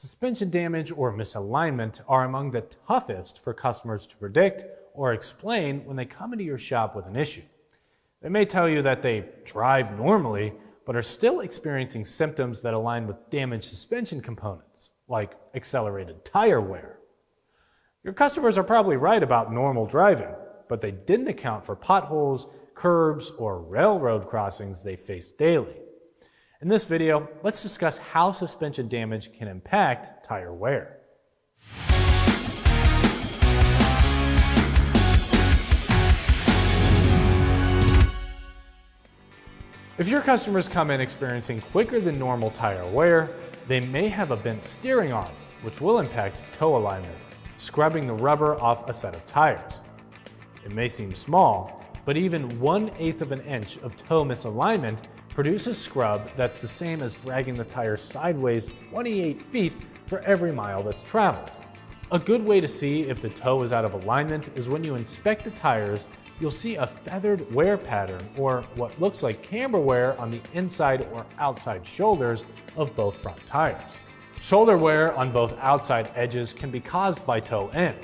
Suspension damage or misalignment are among the toughest for customers to predict or explain when they come into your shop with an issue. They may tell you that they drive normally, but are still experiencing symptoms that align with damaged suspension components, like accelerated tire wear. Your customers are probably right about normal driving, but they didn't account for potholes, curbs, or railroad crossings they face daily. In this video, let's discuss how suspension damage can impact tire wear. If your customers come in experiencing quicker than normal tire wear, they may have a bent steering arm, which will impact toe alignment, scrubbing the rubber off a set of tires. It may seem small, but even 1/8 of an inch of toe misalignment produces scrub that's the same as dragging the tire sideways 28 feet for every mile that's traveled. A good way to see if the toe is out of alignment is when you inspect the tires, you'll see a feathered wear pattern or what looks like camber wear on the inside or outside shoulders of both front tires. Shoulder wear on both outside edges can be caused by toe in,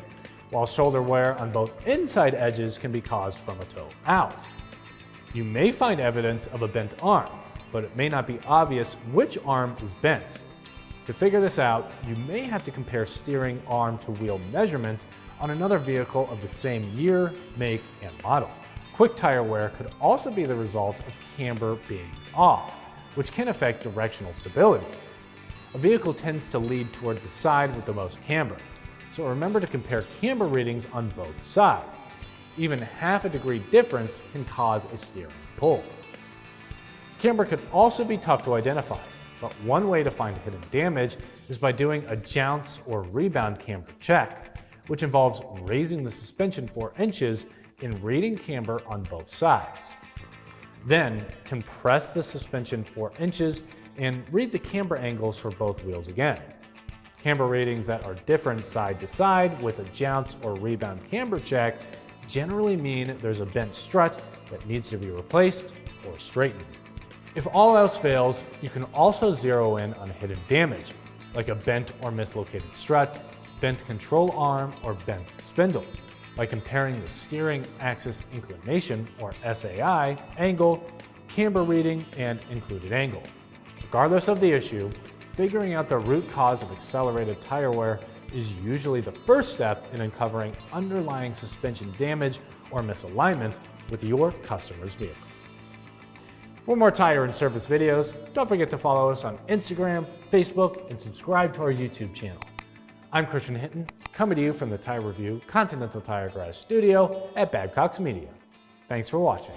while shoulder wear on both inside edges can be caused from a toe out. You may find evidence of a bent arm, but it may not be obvious which arm is bent. To figure this out, you may have to compare steering arm to wheel measurements on another vehicle of the same year, make, and model. Quick tire wear could also be the result of camber being off, which can affect directional stability. A vehicle tends to lead toward the side with the most camber, so remember to compare camber readings on both sides. Even half a degree difference can cause a steering pull. Camber could also be tough to identify, but one way to find hidden damage is by doing a jounce or rebound camber check, which involves raising the suspension 4 inches and reading camber on both sides. Then compress the suspension 4 inches and read the camber angles for both wheels again. Camber readings that are different side to side with a jounce or rebound camber check generally mean there's a bent strut that needs to be replaced or straightened. If all else fails, you can also zero in on hidden damage, like a bent or mislocated strut, bent control arm, or bent spindle, by comparing the steering axis inclination, or SAI, angle, camber reading, and included angle. Regardless of the issue, figuring out the root cause of accelerated tire wear is usually the first step in uncovering underlying suspension damage or misalignment with your customer's vehicle. For more tire and service videos, don't forget to follow us on Instagram, Facebook, and subscribe to our YouTube channel. I'm Christian Hinton, coming to you from the Tire Review Continental Tire Garage Studio at Babcock's Media. Thanks for watching.